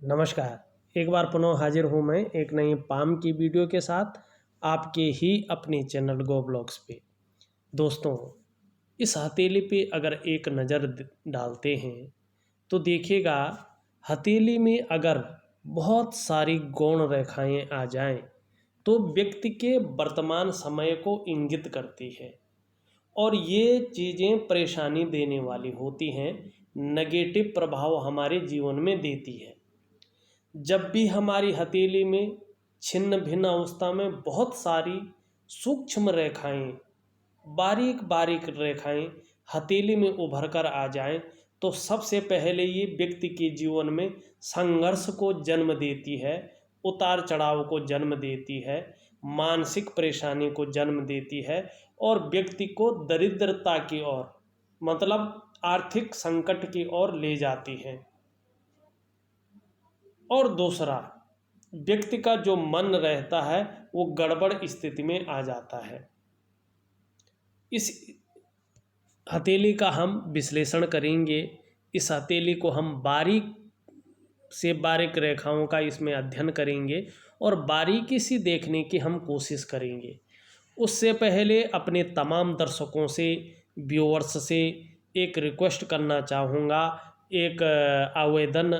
नमस्कार। एक बार पुनः हाजिर हूँ मैं एक नई पाम की वीडियो के साथ आपके ही अपने चैनल गो ब्लॉग्स पे। दोस्तों, इस हथेली पे अगर एक नज़र डालते हैं तो देखिएगा, हथेली में अगर बहुत सारी गौण रेखाएं आ जाएं तो व्यक्ति के वर्तमान समय को इंगित करती है और ये चीज़ें परेशानी देने वाली होती हैं, नेगेटिव प्रभाव हमारे जीवन में देती है। जब भी हमारी हथेली में छिन्न भिन्न अवस्था में बहुत सारी सूक्ष्म रेखाएं, बारीक बारीक रेखाएं हथेली में उभर कर आ जाएं तो सबसे पहले ये व्यक्ति के जीवन में संघर्ष को जन्म देती है, उतार चढ़ाव को जन्म देती है, मानसिक परेशानी को जन्म देती है और व्यक्ति को दरिद्रता की ओर, मतलब आर्थिक संकट की ओर ले जाती है। और दूसरा, व्यक्ति का जो मन रहता है वो गड़बड़ स्थिति में आ जाता है। इस हथेली का हम विश्लेषण करेंगे। इस हथेली को हम बारीक से बारीक रेखाओं का इसमें अध्ययन करेंगे और बारीकी से देखने की हम कोशिश करेंगे। उससे पहले अपने तमाम दर्शकों से, व्यूअर्स से एक रिक्वेस्ट करना चाहूँगा, एक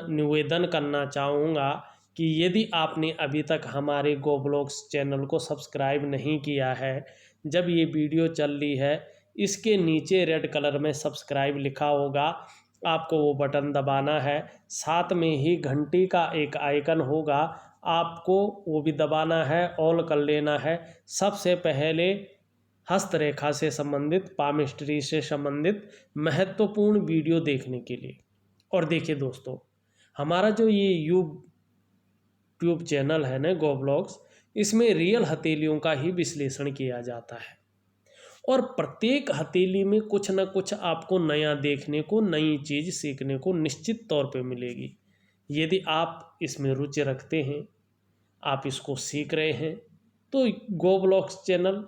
निवेदन करना चाहूँगा कि यदि आपने अभी तक हमारे गो ब्लॉग्स चैनल को सब्सक्राइब नहीं किया है, जब ये वीडियो चल रही है इसके नीचे रेड कलर में सब्सक्राइब लिखा होगा, आपको वो बटन दबाना है। साथ में ही घंटी का एक आइकन होगा, आपको वो भी दबाना है, ऑल कर लेना है। सबसे पहले हस्तरेखा से संबंधित, पामिस्ट्री से संबंधित महत्वपूर्ण वीडियो देखने के लिए। और देखिए दोस्तों, हमारा जो ये यूट्यूब चैनल है ना, गो ब्लॉग्स, इसमें रियल हथेलियों का ही विश्लेषण किया जाता है और प्रत्येक हथेली में कुछ न कुछ आपको नया देखने को, नई चीज़ सीखने को निश्चित तौर पे मिलेगी। यदि आप इसमें रुचि रखते हैं, आप इसको सीख रहे हैं, तो गो ब्लॉग्स चैनल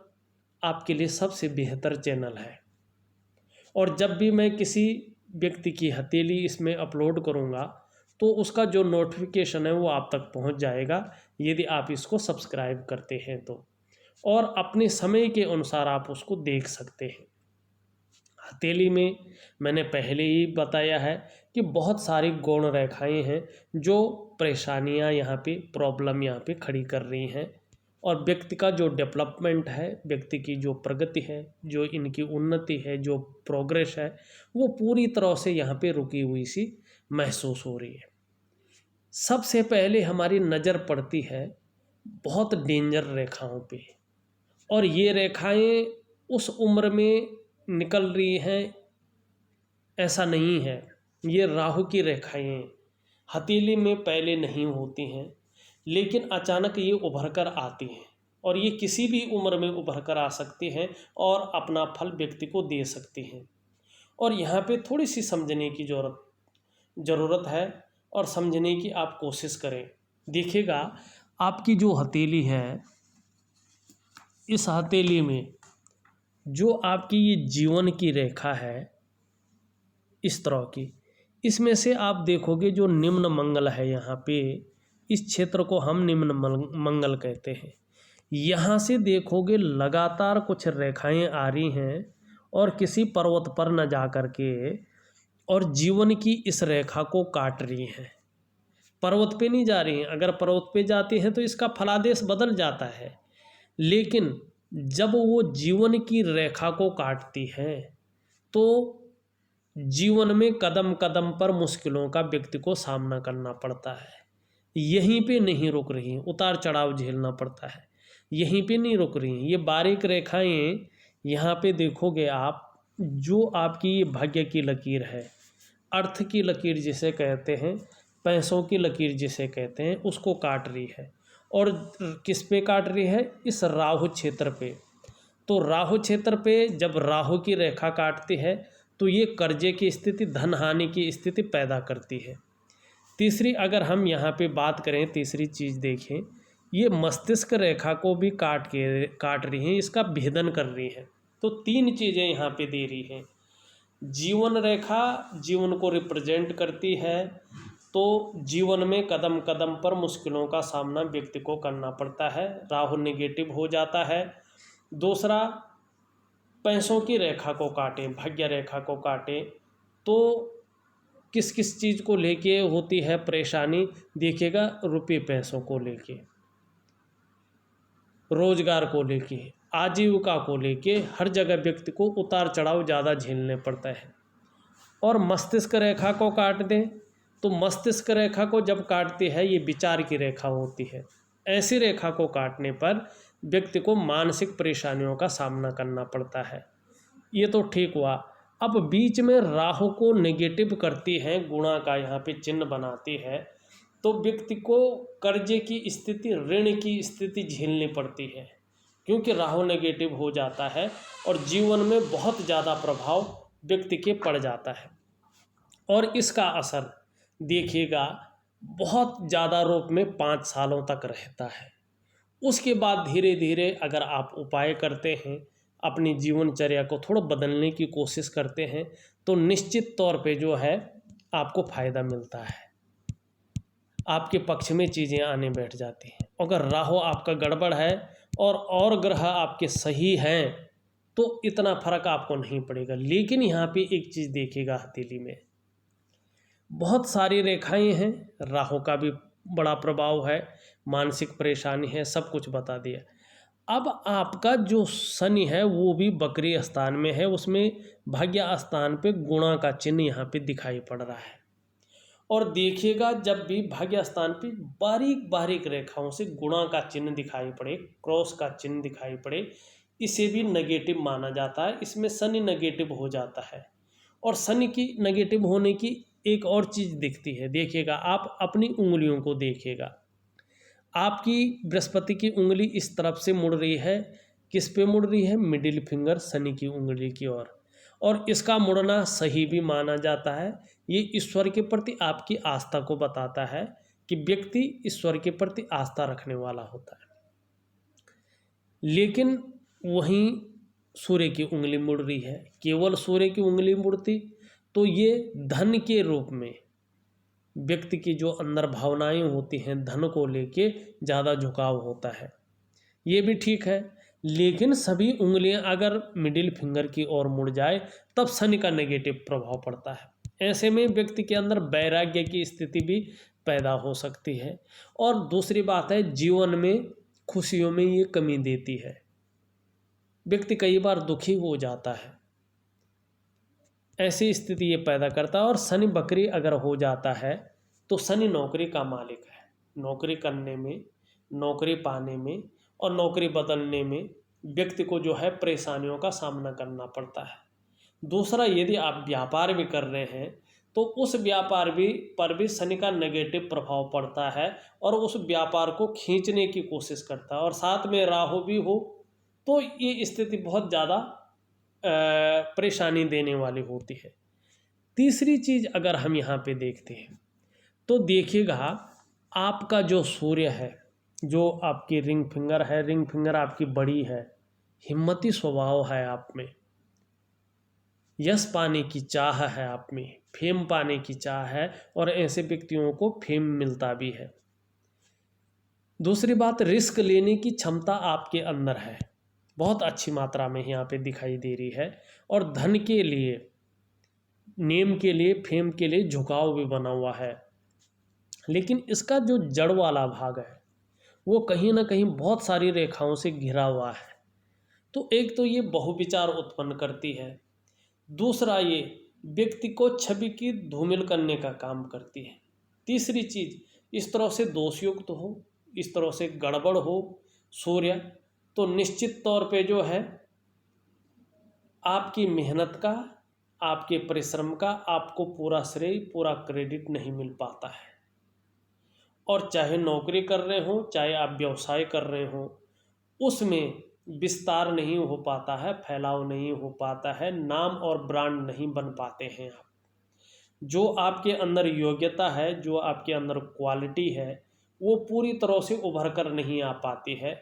आपके लिए सबसे बेहतर चैनल है। और जब भी मैं किसी व्यक्ति की हथेली इसमें अपलोड करूँगा तो उसका जो नोटिफिकेशन है वो आप तक पहुँच जाएगा, यदि आप इसको सब्सक्राइब करते हैं तो। और अपने समय के अनुसार आप उसको देख सकते हैं। हथेली में मैंने पहले ही बताया है कि बहुत सारी गौण रेखाएं हैं जो परेशानियां यहाँ पे, प्रॉब्लम यहाँ पे खड़ी कर रही हैं और व्यक्ति का जो डेवलपमेंट है, व्यक्ति की जो प्रगति है, जो इनकी उन्नति है, जो प्रोग्रेस है, वो पूरी तरह से यहाँ पे रुकी हुई सी महसूस हो रही है। सबसे पहले हमारी नज़र पड़ती है बहुत डेंजर रेखाओं पे, और ये रेखाएं उस उम्र में निकल रही हैं ऐसा नहीं है। ये राहु की रेखाएं हथेली में पहले नहीं होती हैं, लेकिन अचानक ये उभर कर आती हैं और ये किसी भी उम्र में उभर कर आ सकती हैं और अपना फल व्यक्ति को दे सकती हैं। और यहाँ पे थोड़ी सी समझने की ज़रूरत है और समझने की आप कोशिश करें। देखिएगा, आपकी जो हथेली है, इस हथेली में जो आपकी ये जीवन की रेखा है इस तरह की, इसमें से आप देखोगे जो निम्न मंगल है यहाँ पे, इस क्षेत्र को हम निम्न मंगल कहते हैं। यहाँ से देखोगे लगातार कुछ रेखाएं आ रही हैं और किसी पर्वत पर न जा कर के और जीवन की इस रेखा को काट रही हैं। पर्वत पे नहीं जा रही हैं, अगर पर्वत पे जाती हैं तो इसका फलादेश बदल जाता है, लेकिन जब वो जीवन की रेखा को काटती हैं तो जीवन में कदम कदम पर मुश्किलों का व्यक्ति को सामना करना पड़ता है। यहीं पे नहीं रुक रही, उतार चढ़ाव झेलना पड़ता है, यहीं पे नहीं रुक रही। ये बारीक रेखाएं यहाँ पे देखोगे आप, जो आपकी भाग्य की लकीर है, अर्थ की लकीर जिसे कहते हैं, पैसों की लकीर जिसे कहते हैं, उसको काट रही है। और किस पे काट रही है? इस राहु क्षेत्र पे। तो राहु क्षेत्र पे जब राहु की रेखा काटती है तो ये कर्जे की स्थिति, धन हानि की स्थिति पैदा करती है। तीसरी, अगर हम यहाँ पे बात करें, तीसरी चीज़ देखें, ये मस्तिष्क रेखा को भी काट रही हैं, इसका भेदन कर रही है। तो तीन चीज़ें यहाँ पे दे रही हैं। जीवन रेखा जीवन को रिप्रेजेंट करती है, तो जीवन में कदम कदम पर मुश्किलों का सामना व्यक्ति को करना पड़ता है। राहु नेगेटिव हो जाता है। दूसरा, पैसों की रेखा को काटे, भाग्य रेखा को काटे, तो किस किस चीज़ को लेके होती है परेशानी, देखिएगा रुपये पैसों को लेके, रोजगार को लेके, आजीविका को लेके, हर जगह व्यक्ति को उतार चढ़ाव ज़्यादा झेलने पड़ता है। और मस्तिष्क रेखा को काट दें तो मस्तिष्क रेखा को जब काटती है, ये विचार की रेखा होती है, ऐसी रेखा को काटने पर व्यक्ति को मानसिक परेशानियों का सामना करना पड़ता है। ये तो ठीक हुआ। अब बीच में राहु को नेगेटिव करती है, गुणा का यहाँ पे चिन्ह बनाती है, तो व्यक्ति को कर्जे की स्थिति, ऋण की स्थिति झेलनी पड़ती है, क्योंकि राहु नेगेटिव हो जाता है और जीवन में बहुत ज़्यादा प्रभाव व्यक्ति के पड़ जाता है। और इसका असर देखिएगा बहुत ज़्यादा रूप में 5 सालों तक रहता है। उसके बाद धीरे धीरे अगर आप उपाय करते हैं, अपनी जीवनचर्या को थोड़ा बदलने की कोशिश करते हैं, तो निश्चित तौर पे जो है आपको फ़ायदा मिलता है, आपके पक्ष में चीज़ें आने बैठ जाती हैं। अगर राहु आपका गड़बड़ है और ग्रह आपके सही हैं, तो इतना फर्क आपको नहीं पड़ेगा। लेकिन यहाँ पे एक चीज़ देखिएगा, हथेली में बहुत सारी रेखाएं हैं, राहु का भी बड़ा प्रभाव है, मानसिक परेशानी है, सब कुछ बता दिया। अब आपका जो शनि है वो भी बकरी स्थान में है, उसमें भाग्य स्थान पे गुणा का चिन्ह यहाँ पे दिखाई पड़ रहा है। और देखिएगा जब भी भाग्य स्थान पे बारीक बारीक रेखाओं से गुणा का चिन्ह दिखाई पड़े, क्रॉस का चिन्ह दिखाई पड़े, इसे भी नेगेटिव माना जाता है। इसमें शनि नेगेटिव हो जाता है। और शनि की नेगेटिव होने की एक और चीज़ दिखती है, देखिएगा आप अपनी उंगलियों को देखिएगा, आपकी बृहस्पति की उंगली इस तरफ से मुड़ रही है, किस पे मुड़ रही है, मिडिल फिंगर शनि की उंगली की ओर। और इसका मुड़ना सही भी माना जाता है। ये ईश्वर के प्रति आपकी आस्था को बताता है कि व्यक्ति ईश्वर के प्रति आस्था रखने वाला होता है। लेकिन वहीं सूर्य की उंगली मुड़ रही है, केवल सूर्य की उंगली मुड़ती तो ये धन के रूप में व्यक्ति की जो अंदर भावनाएं होती हैं, धन को लेके ज़्यादा झुकाव होता है, ये भी ठीक है। लेकिन सभी उंगलियां अगर मिडिल फिंगर की ओर मुड़ जाए तब शनि का नेगेटिव प्रभाव पड़ता है। ऐसे में व्यक्ति के अंदर वैराग्य की स्थिति भी पैदा हो सकती है। और दूसरी बात है, जीवन में खुशियों में ये कमी देती है, व्यक्ति कई बार दुखी हो जाता है, ऐसी स्थिति ये पैदा करता है। और शनि बकरी अगर हो जाता है तो शनि नौकरी का मालिक है, नौकरी करने में, नौकरी पाने में और नौकरी बदलने में व्यक्ति को जो है परेशानियों का सामना करना पड़ता है। दूसरा, यदि आप व्यापार भी कर रहे हैं तो उस व्यापार पर भी शनि का नेगेटिव प्रभाव पड़ता है और उस व्यापार को खींचने की कोशिश करता है। और साथ में राहु भी हो तो ये स्थिति बहुत ज़्यादा परेशानी देने वाली होती है। तीसरी चीज़ अगर हम यहाँ पे देखते हैं तो देखिएगा आपका जो सूर्य है, जो आपकी रिंग फिंगर है, रिंग फिंगर आपकी बड़ी है, हिम्मती स्वभाव है आप में, यश पाने की चाह है आप में, फेम पाने की चाह है और ऐसे व्यक्तियों को फेम मिलता भी है। दूसरी बात, रिस्क लेने की क्षमता आपके अंदर है, बहुत अच्छी मात्रा में यहाँ पे दिखाई दे रही है। और धन के लिए, नेम के लिए, फेम के लिए झुकाव भी बना हुआ है। लेकिन इसका जो जड़ वाला भाग है वो कहीं ना कहीं बहुत सारी रेखाओं से घिरा हुआ है। तो एक तो ये बहुविचार उत्पन्न करती है, दूसरा ये व्यक्ति को छवि की धूमिल करने का काम करती है, तीसरी चीज़ इस तरह से दोषयुक्त हो, इस तरह से गड़बड़ हो सूर्य, तो निश्चित तौर पे जो है आपकी मेहनत का, आपके परिश्रम का आपको पूरा श्रेय, पूरा क्रेडिट नहीं मिल पाता है। और चाहे नौकरी कर रहे हो, चाहे आप व्यवसाय कर रहे हो, उसमें विस्तार नहीं हो पाता है, फैलाव नहीं हो पाता है, नाम और ब्रांड नहीं बन पाते हैं आप। जो आपके अंदर योग्यता है, जो आपके अंदर क्वालिटी है, वो पूरी तरह से उभर कर नहीं आ पाती है।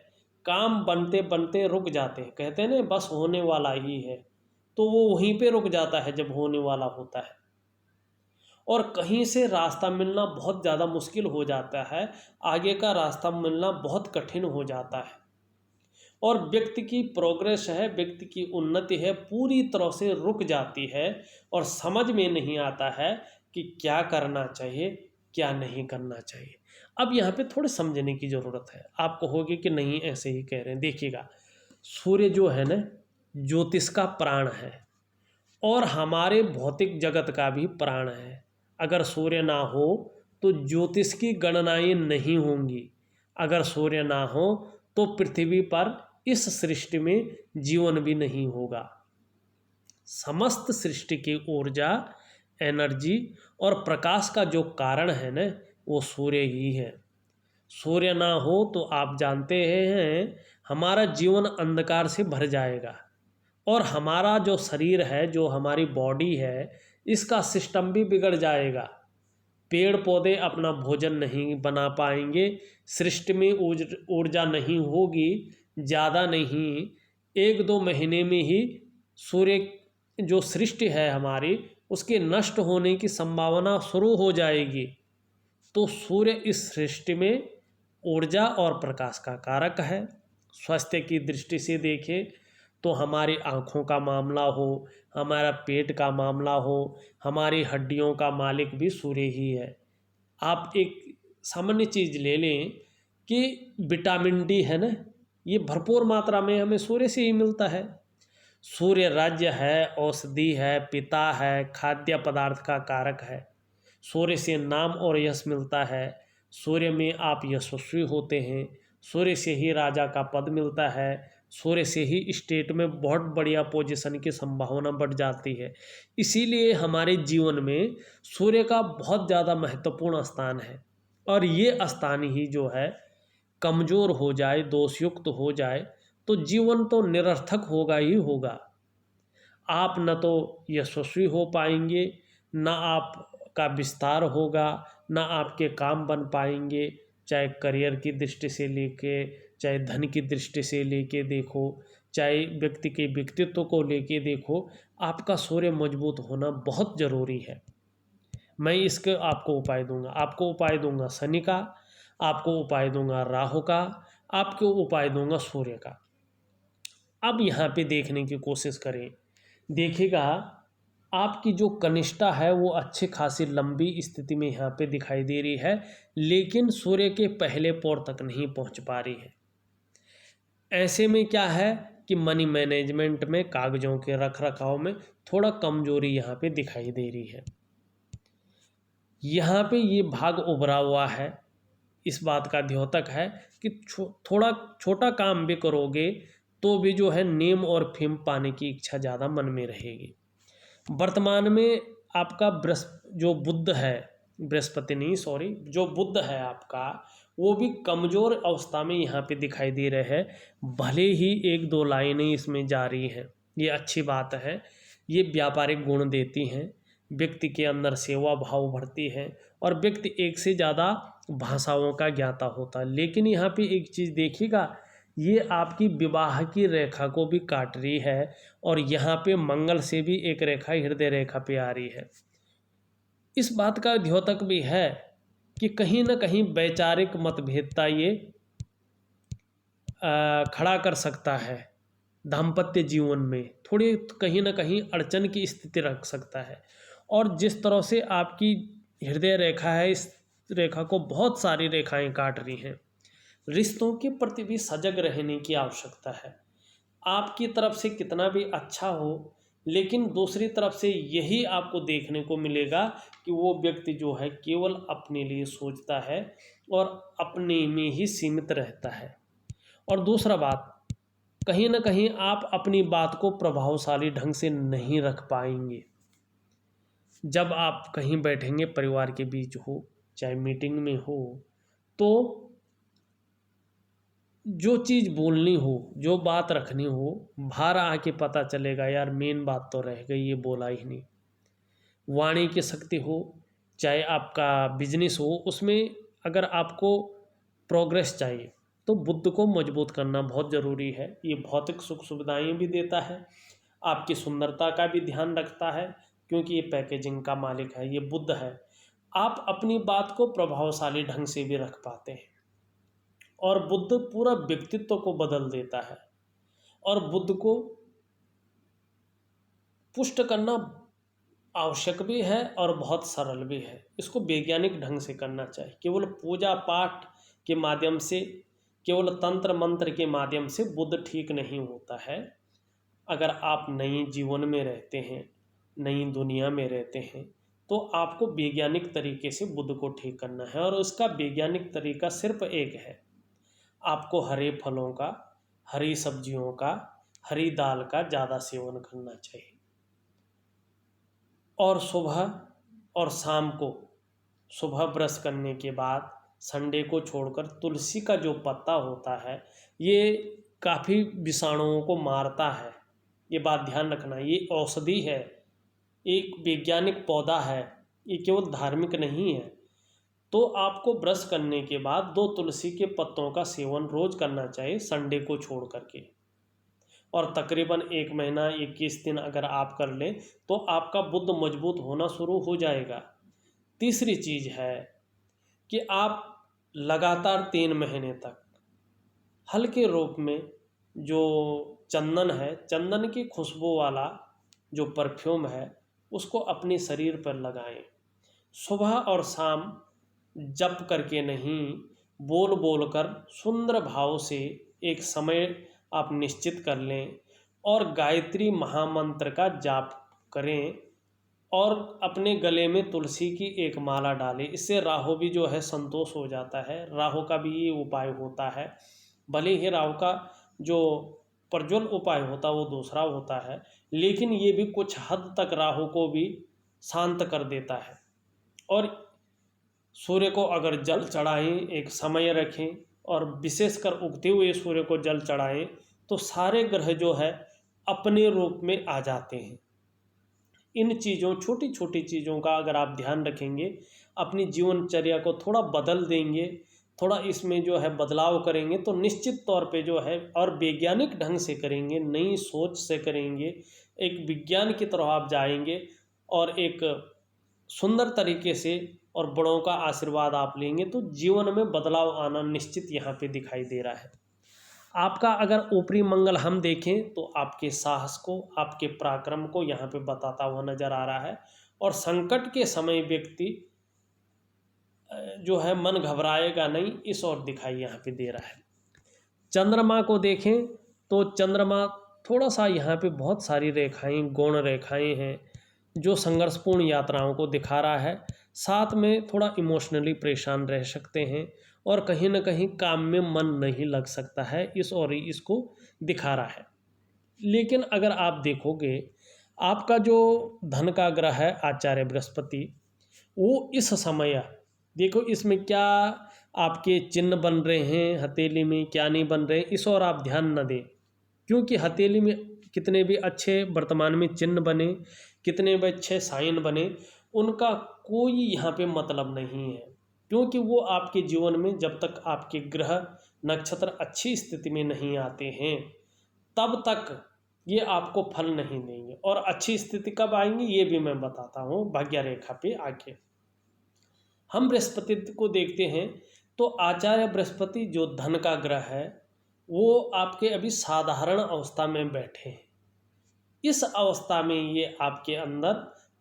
काम बनते बनते रुक जाते हैं, कहते हैं ना बस होने वाला ही है, तो वो वहीं पे रुक जाता है जब होने वाला होता है। और कहीं से रास्ता मिलना बहुत ज़्यादा मुश्किल हो जाता है, आगे का रास्ता मिलना बहुत कठिन हो जाता है और व्यक्ति की प्रोग्रेस है, व्यक्ति की उन्नति है, पूरी तरह से रुक जाती है और समझ में नहीं आता है कि क्या करना चाहिए, क्या नहीं करना चाहिए। अब यहाँ पे थोड़े समझने की ज़रूरत है। आप कहोगे कि नहीं ऐसे ही कह रहे हैं। देखिएगा, सूर्य जो है ना, ज्योतिष का प्राण है और हमारे भौतिक जगत का भी प्राण है। अगर सूर्य ना हो तो ज्योतिष की गणनाएं नहीं होंगी। अगर सूर्य ना हो तो पृथ्वी पर इस सृष्टि में जीवन भी नहीं होगा। समस्त सृष्टि की ऊर्जा, एनर्जी और प्रकाश का जो कारण है ना, वो सूर्य ही है। सूर्य ना हो तो आप जानते हैं हमारा जीवन अंधकार से भर जाएगा और हमारा जो शरीर है, जो हमारी बॉडी है, इसका सिस्टम भी बिगड़ जाएगा। पेड़ पौधे अपना भोजन नहीं बना पाएंगे, सृष्टि में ऊर्जा नहीं होगी, ज़्यादा नहीं, 1-2 महीने में ही सूर्य जो सृष्टि है हमारी, उसके नष्ट होने की संभावना शुरू हो जाएगी। तो सूर्य इस सृष्टि में ऊर्जा और प्रकाश का कारक है। स्वास्थ्य की दृष्टि से देखें तो हमारी आँखों का मामला हो, हमारा पेट का मामला हो, हमारी हड्डियों का मालिक भी सूर्य ही है। आप एक सामान्य चीज़ ले लें कि विटामिन डी है ना, ये भरपूर मात्रा में हमें सूर्य से ही मिलता है। सूर्य राज्य है, औषधि है, पिता है, खाद्य पदार्थ का कारक है। सूर्य से नाम और यश मिलता है। सूर्य में आप यशस्वी होते हैं। सूर्य से ही राजा का पद मिलता है। सूर्य से ही स्टेट में बहुत बढ़िया पोजीशन की संभावना बढ़ जाती है। इसीलिए हमारे जीवन में सूर्य का बहुत ज़्यादा महत्वपूर्ण स्थान है और ये स्थान ही जो है कमज़ोर हो जाए, दोषयुक्त हो जाए तो जीवन तो निरर्थक होगा ही होगा। आप न तो यशस्वी हो पाएंगे, न आपका विस्तार होगा, न आपके काम बन पाएंगे, चाहे करियर की दृष्टि से लेके, चाहे धन की दृष्टि से लेके देखो, चाहे व्यक्ति के व्यक्तित्व को लेके देखो, आपका सूर्य मजबूत होना बहुत ज़रूरी है। मैं इसके आपको उपाय दूंगा। आपको उपाय दूंगा शनि का, आपको उपाय दूंगा राहु का, आपको उपाय दूंगा सूर्य का। अब यहाँ पे देखने की कोशिश करें। देखिएगा, आपकी जो कनिष्ठा है वो अच्छी खासी लंबी स्थिति में यहाँ पे दिखाई दे रही है, लेकिन सूर्य के पहले पौर तक नहीं पहुँच पा रही है। ऐसे में क्या है कि मनी मैनेजमेंट में, कागजों के रख रखाव में थोड़ा कमजोरी यहाँ पे दिखाई दे रही है। यहाँ पे ये भाग उभरा हुआ है। इस बात का द्योतक है कि थोड़ा छोटा काम भी करोगे तो भी जो है नेम और फेम पाने की इच्छा ज़्यादा मन में रहेगी। वर्तमान में आपका जो बुध है, बृहस्पति नहीं सॉरी, जो बुध है आपका, वो भी कमज़ोर अवस्था में यहाँ पे दिखाई दे रहे हैं। भले ही 1-2 लाइनें इसमें जारी हैं, ये अच्छी बात है, ये व्यापारिक गुण देती हैं, व्यक्ति के अंदर सेवा भाव बढ़ती है और व्यक्ति एक से ज़्यादा भाषाओं का ज्ञाता होता है। लेकिन यहाँ पे एक चीज़ देखिएगा, ये आपकी विवाह की रेखा को भी काट रही है और यहाँ पे मंगल से भी एक रेखा हृदय रेखा पे आ रही है। इस बात का द्योतक भी है कि कहीं ना कहीं वैचारिक मतभेदता ये खड़ा कर सकता है, दाम्पत्य जीवन में थोड़ी कहीं ना कहीं अड़चन की स्थिति रख सकता है। और जिस तरह से आपकी हृदय रेखा है, इस रेखा को बहुत सारी रेखाएं काट रही हैं। रिश्तों के प्रति भी सजग रहने की आवश्यकता है। आपकी तरफ से कितना भी अच्छा हो, लेकिन दूसरी तरफ से यही आपको देखने को मिलेगा कि वो व्यक्ति जो है केवल अपने लिए सोचता है और अपने में ही सीमित रहता है। और दूसरा बात, कहीं ना कहीं आप अपनी बात को प्रभावशाली ढंग से नहीं रख पाएंगे। जब आप कहीं बैठेंगे, परिवार के बीच हो, चाहे मीटिंग में हो, तो जो चीज़ बोलनी हो, जो बात रखनी हो, बाहर आके पता चलेगा यार मेन बात तो रह गई, ये बोला ही नहीं। वाणी की शक्ति हो, चाहे आपका बिजनेस हो, उसमें अगर आपको प्रोग्रेस चाहिए तो बुद्ध को मजबूत करना बहुत ज़रूरी है। ये भौतिक सुख सुविधाएं भी देता है, आपकी सुंदरता का भी ध्यान रखता है, क्योंकि ये पैकेजिंग का मालिक है, ये बुध है। आप अपनी बात को प्रभावशाली ढंग से भी रख पाते हैं। और बुध पूरा व्यक्तित्व को बदल देता है। और बुध को पुष्ट करना आवश्यक भी है और बहुत सरल भी है। इसको वैज्ञानिक ढंग से करना चाहिए। केवल पूजा पाठ के माध्यम से, केवल तंत्र मंत्र के माध्यम से बुध ठीक नहीं होता है। अगर आप नई जीवन में रहते हैं, नई दुनिया में रहते हैं, तो आपको वैज्ञानिक तरीके से बुध को ठीक करना है। और उसका वैज्ञानिक तरीका सिर्फ एक है, आपको हरे फलों का, हरी सब्जियों का, हरी दाल का ज़्यादा सेवन करना चाहिए। और सुबह और शाम को, सुबह ब्रश करने के बाद संडे को छोड़कर तुलसी का जो पत्ता होता है, ये काफ़ी विषाणुओं को मारता है। ये बात ध्यान रखना, ये औषधि है, एक वैज्ञानिक पौधा है, ये केवल धार्मिक नहीं है। तो आपको ब्रश करने के बाद 2 तुलसी के पत्तों का सेवन रोज करना चाहिए, संडे को छोड़ करके। और तकरीबन 1 महीना 21 दिन अगर आप कर लें तो आपका बुध मजबूत होना शुरू हो जाएगा। तीसरी चीज़ है कि आप लगातार 3 महीने तक हल्के रूप में जो चंदन है, चंदन की खुशबू वाला जो परफ्यूम है, उसको अपने शरीर पर लगाएं। सुबह और शाम जप करके नहीं, बोल बोल कर सुंदर भाव से एक समय आप निश्चित कर लें और गायत्री महामंत्र का जाप करें और अपने गले में तुलसी की एक माला डालें। इससे राहु भी जो है संतोष हो जाता है। राहु का भी ये उपाय होता है। भले ही राहु का जो प्रज्वल उपाय होता है वो दूसरा होता है, लेकिन ये भी कुछ हद तक राहु को भी शांत कर देता है। और सूर्य को अगर जल चढ़ाएं, एक समय रखें और विशेषकर उगते हुए सूर्य को जल चढ़ाएं, तो सारे ग्रह जो है अपने रूप में आ जाते हैं। इन चीज़ों, छोटी छोटी चीज़ों का अगर आप ध्यान रखेंगे, अपनी जीवनचर्या को थोड़ा बदल देंगे, थोड़ा इसमें जो है बदलाव करेंगे, तो निश्चित तौर पे जो है, और वैज्ञानिक ढंग से करेंगे, नई सोच से करेंगे, एक विज्ञान की तरफ आप जाएंगे और एक सुंदर तरीके से और बड़ों का आशीर्वाद आप लेंगे, तो जीवन में बदलाव आना निश्चित यहाँ पे दिखाई दे रहा है। आपका अगर ऊपरी मंगल हम देखें तो आपके साहस को, आपके पराक्रम को यहाँ पे बताता हुआ नजर आ रहा है। और संकट के समय व्यक्ति जो है मन घबराएगा नहीं, इस ओर दिखाई यहाँ पे दे रहा है। चंद्रमा को देखें तो चंद्रमा थोड़ा सा यहाँ पे बहुत सारी रेखाएं, गौण रेखाएं हैं जो संघर्षपूर्ण यात्राओं को दिखा रहा है। साथ में थोड़ा इमोशनली परेशान रह सकते हैं और कहीं ना कहीं काम में मन नहीं लग सकता है, इस और इसको दिखा रहा है। लेकिन अगर आप देखोगे, आपका जो धन का ग्रह है आचार्य बृहस्पति, वो इस समय देखो इसमें क्या आपके चिन्ह बन रहे हैं हथेली में, क्या नहीं बन रहे हैं, इस और आप ध्यान न दें। क्योंकि हथेली में कितने भी अच्छे वर्तमान में चिन्ह बने, कितने भी अच्छे साइन बने, उनका कोई यहाँ पे मतलब नहीं है। क्योंकि वो आपके जीवन में जब तक आपके ग्रह नक्षत्र अच्छी स्थिति में नहीं आते हैं, तब तक ये आपको फल नहीं देंगे। और अच्छी स्थिति कब आएंगी ये भी मैं बताता हूँ भाग्य रेखा पे आके। हम बृहस्पति को देखते हैं तो आचार्य बृहस्पति जो धन का ग्रह है, वो आपके अभी साधारण अवस्था में बैठे हैं। इस अवस्था में ये आपके अंदर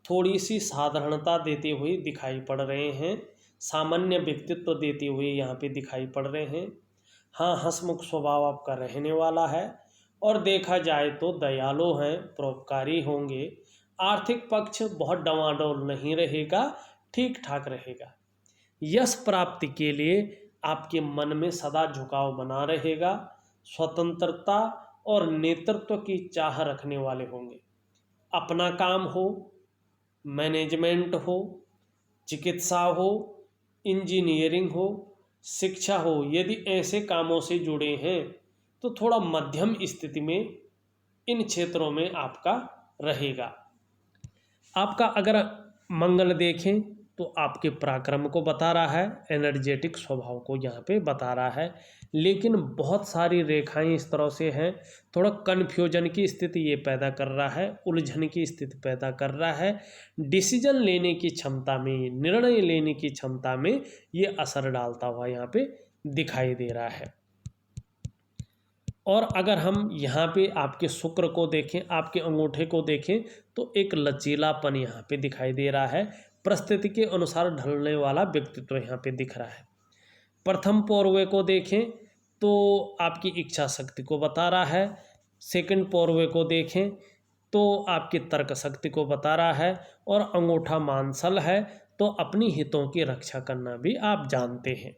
थोड़ी सी साधारणता देते हुए दिखाई पड़ रहे हैं, सामान्य व्यक्तित्व देते हुए यहाँ पे दिखाई पड़ रहे हैं। हाँ, हंसमुख स्वभाव आपका रहने वाला है और देखा जाए तो दयालु हैं, परोपकारी होंगे। आर्थिक पक्ष बहुत डवाडोल नहीं रहेगा, ठीक ठाक रहेगा। यश प्राप्ति के लिए आपके मन में सदा झुकाव बना रहेगा। स्वतंत्रता और नेतृत्व की चाह रखने वाले होंगे। अपना काम हो, मैनेजमेंट हो, चिकित्सा हो, इंजीनियरिंग हो, शिक्षा हो, यदि ऐसे कामों से जुड़े हैं तो थोड़ा मध्यम स्थिति में इन क्षेत्रों में आपका रहेगा। आपका अगर मंगल देखें तो आपके पराक्रम को बता रहा है, एनर्जेटिक स्वभाव को यहाँ पे बता रहा है। लेकिन बहुत सारी रेखाएं इस तरह से हैं, थोड़ा कन्फ्यूजन की स्थिति ये पैदा कर रहा है, उलझन की स्थिति पैदा कर रहा है, डिसीजन लेने की क्षमता में, निर्णय लेने की क्षमता में ये असर डालता हुआ यहाँ पे दिखाई दे रहा है। और अगर हम यहाँ पे आपके शुक्र को देखें, आपके अंगूठे को देखें, तो एक लचीलापन यहाँ पे दिखाई दे रहा है, परिस्थिति के अनुसार ढलने वाला व्यक्तित्व यहाँ पे दिख रहा है। प्रथम पौर्वे को देखें तो आपकी इच्छा शक्ति को बता रहा है, सेकंड पौर्वे को देखें तो आपकी तर्क शक्ति को बता रहा है, और अंगूठा मांसल है तो अपनी हितों की रक्षा करना भी आप जानते हैं।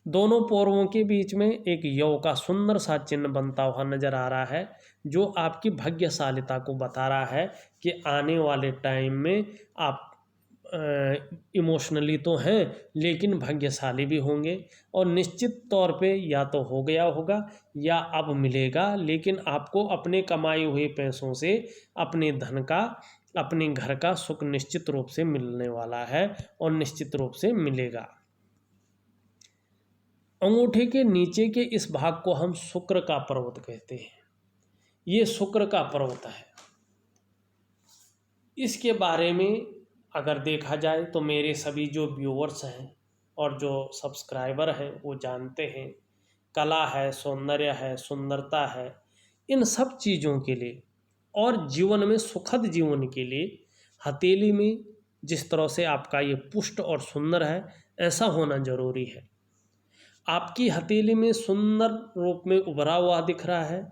दोनों पौर्वों के बीच में एक यौ का सुंदर सा चिन्ह बनता हुआ नजर आ रहा है, जो आपकी भाग्यशालिता को बता रहा है कि आने वाले टाइम में आप इमोशनली तो हैं लेकिन भाग्यशाली भी होंगे, और निश्चित तौर पे या तो हो गया होगा या अब मिलेगा, लेकिन आपको अपने कमाए हुए पैसों से, अपने धन का, अपने घर का सुख निश्चित रूप से मिलने वाला है और निश्चित रूप से मिलेगा। अंगूठे के नीचे के इस भाग को हम शुक्र का पर्वत कहते हैं। ये शुक्र का पर्वत है। इसके बारे में अगर देखा जाए तो मेरे सभी जो व्यूअर्स हैं और जो सब्सक्राइबर हैं वो जानते हैं, कला है, सौंदर्य है, सुंदरता है, इन सब चीज़ों के लिए और जीवन में सुखद जीवन के लिए हथेली में जिस तरह से आपका ये पुष्ट और सुंदर है, ऐसा होना जरूरी है। आपकी हथेली में सुंदर रूप में उभरा हुआ दिख रहा है,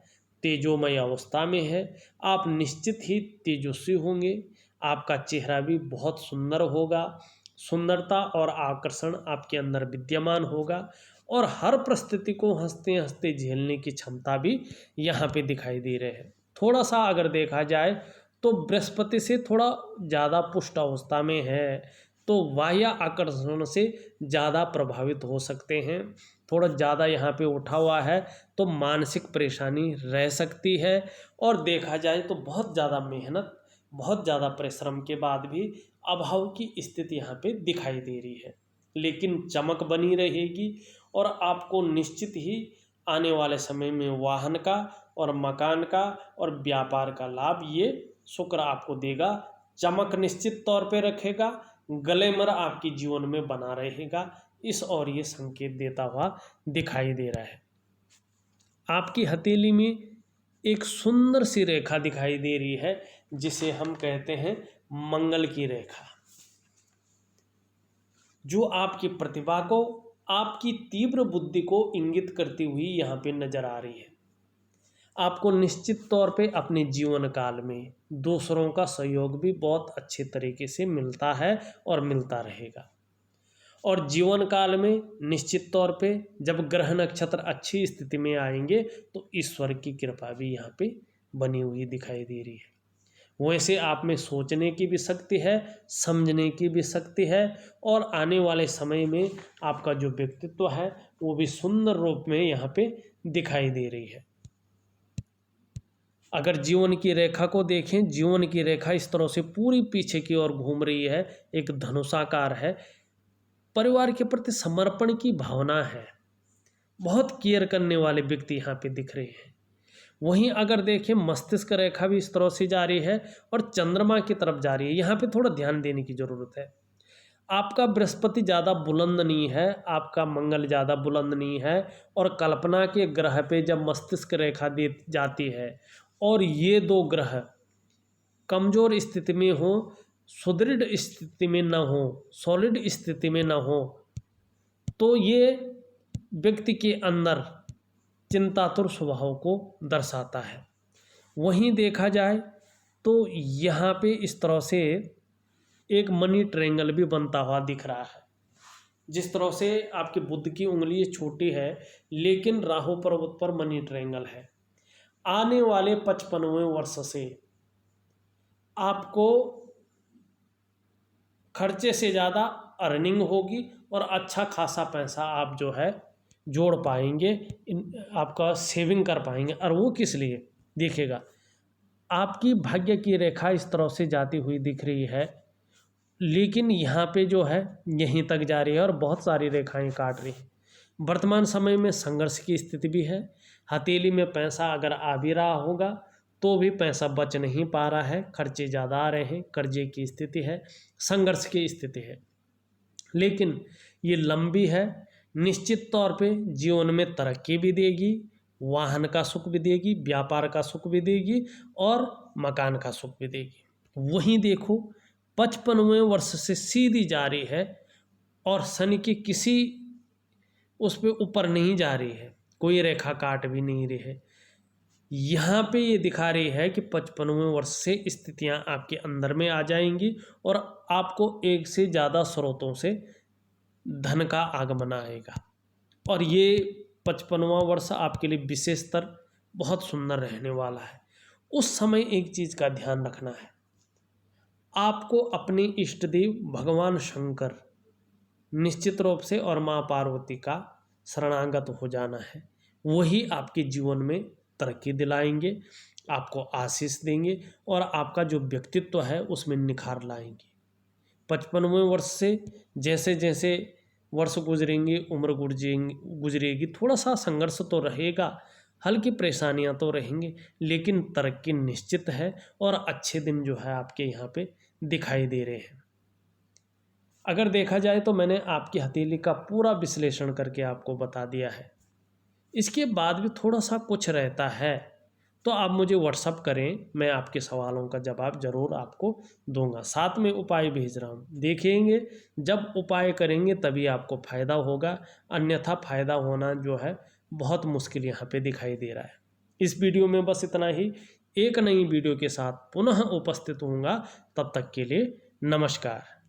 तेजोमय अवस्था में है, आप निश्चित ही तेजस्वी होंगे, आपका चेहरा भी बहुत सुंदर होगा, सुंदरता और आकर्षण आपके अंदर विद्यमान होगा, और हर परिस्थिति को हंसते हंसते झेलने की क्षमता भी यहाँ पे दिखाई दे रहे हैं। थोड़ा सा अगर देखा जाए तो बृहस्पति से थोड़ा ज़्यादा पुष्ट अवस्था में है, तो बाह्य आकर्षण से ज़्यादा प्रभावित हो सकते हैं। थोड़ा ज़्यादा यहाँ पे उठा हुआ है तो मानसिक परेशानी रह सकती है, और देखा जाए तो बहुत ज़्यादा मेहनत, बहुत ज़्यादा परिश्रम के बाद भी अभाव की स्थिति यहाँ पे दिखाई दे रही है। लेकिन चमक बनी रहेगी, और आपको निश्चित ही आने वाले समय में वाहन का और मकान का और व्यापार का लाभ ये शुक्र आपको देगा। चमक निश्चित तौर पे रखेगा, ग्लैमर आपकी जीवन में बना रहेगा, इस और ये संकेत देता हुआ दिखाई दे रहा है। आपकी हथेली में एक सुंदर सी रेखा दिखाई दे रही है, जिसे हम कहते हैं मंगल की रेखा, जो आपकी प्रतिभा को, आपकी तीव्र बुद्धि को इंगित करती हुई यहाँ पे नजर आ रही है। आपको निश्चित तौर पे अपने जीवन काल में दूसरों का सहयोग भी बहुत अच्छे तरीके से मिलता है और मिलता रहेगा, और जीवन काल में निश्चित तौर पे जब ग्रह नक्षत्र अच्छी स्थिति में आएंगे तो ईश्वर की कृपा भी यहाँ पे बनी हुई दिखाई दे रही है। वैसे आप में सोचने की भी शक्ति है, समझने की भी शक्ति है, और आने वाले समय में आपका जो व्यक्तित्व है वो भी सुंदर रूप में यहाँ पे दिखाई दे रही है। अगर जीवन की रेखा को देखें, जीवन की रेखा इस तरह से पूरी पीछे की ओर घूम रही है, एक धनुषाकार है। परिवार के प्रति समर्पण की भावना है, बहुत केयर करने वाले व्यक्ति यहाँ पे दिख रहे हैं। वहीं अगर देखें मस्तिष्क रेखा भी इस तरह से जा रही है और चंद्रमा की तरफ जा रही है, यहाँ पे थोड़ा ध्यान देने की जरूरत है। आपका बृहस्पति ज़्यादा बुलंद नहीं है, आपका मंगल ज़्यादा बुलंद नहीं है, और कल्पना के ग्रह पे जब मस्तिष्क रेखा दी जाती है और ये दो ग्रह कमज़ोर स्थिति में हो, सुदृढ़ स्थिति में ना हो, सॉलिड स्थिति में ना हो, तो ये व्यक्ति के अंदर चिंतातुर स्वभाव को दर्शाता है। वहीं देखा जाए तो यहाँ पे इस तरह से एक मनी ट्रायंगल भी बनता हुआ दिख रहा है। जिस तरह से आपकी बुध की उंगली छोटी है लेकिन राहु पर्वत पर मनी ट्रायंगल है। आने वाले 55वें वर्ष से आपको खर्चे से ज़्यादा अर्निंग होगी और अच्छा खासा पैसा आप जो है जोड़ पाएंगे, आपका सेविंग कर पाएंगे। और वो किस लिए देखिएगा, आपकी भाग्य की रेखा इस तरह से जाती हुई दिख रही है, लेकिन यहाँ पे जो है यहीं तक जा रही है और बहुत सारी रेखाएं काट रही है। वर्तमान समय में संघर्ष की स्थिति भी है। हथेली में पैसा अगर आ भी रहा होगा तो भी पैसा बच नहीं पा रहा है, खर्चे ज़्यादा आ रहे हैं, कर्जे की स्थिति है, संघर्ष की स्थिति है। लेकिन ये लंबी है, निश्चित तौर पे जीवन में तरक्की भी देगी, वाहन का सुख भी देगी, व्यापार का सुख भी देगी और मकान का सुख भी देगी। वहीं देखो 55वें वर्ष से सीधी जा रही है और शनि के किसी उस पे ऊपर नहीं जा रही है, कोई रेखा काट भी नहीं रही है। यहाँ पे ये दिखा रही है कि 55वें वर्ष से स्थितियाँ आपके अंदर में आ जाएंगी और आपको एक से ज़्यादा स्रोतों से धन का आगमन आएगा। और ये 55वां वर्ष आपके लिए विशेषतर बहुत सुंदर रहने वाला है। उस समय एक चीज़ का ध्यान रखना है, आपको अपने इष्ट देव भगवान शंकर निश्चित रूप से और माँ पार्वती का शरणागत हो जाना है। वही आपके जीवन में तरक्की दिलाएंगे, आपको आशीष देंगे और आपका जो व्यक्तित्व है उसमें निखार लाएंगे। 55वें वर्ष से जैसे जैसे वर्ष गुजरेंगे, उम्र गुजरेगी, थोड़ा सा संघर्ष तो रहेगा, हल्की परेशानियां तो रहेंगी, लेकिन तरक्की निश्चित है और अच्छे दिन जो है आपके यहाँ पे दिखाई दे रहे हैं। अगर देखा जाए तो मैंने आपकी हथेली का पूरा विश्लेषण करके आपको बता दिया है। इसके बाद भी थोड़ा सा कुछ रहता है तो आप मुझे व्हाट्सअप करें, मैं आपके सवालों का जवाब ज़रूर आपको दूंगा। साथ में उपाय भेज रहा हूँ, देखेंगे जब उपाय करेंगे तभी आपको फ़ायदा होगा, अन्यथा फ़ायदा होना जो है बहुत मुश्किल यहाँ पे दिखाई दे रहा है। इस वीडियो में बस इतना ही। एक नई वीडियो के साथ पुनः उपस्थित होऊंगा, तब तक के लिए नमस्कार।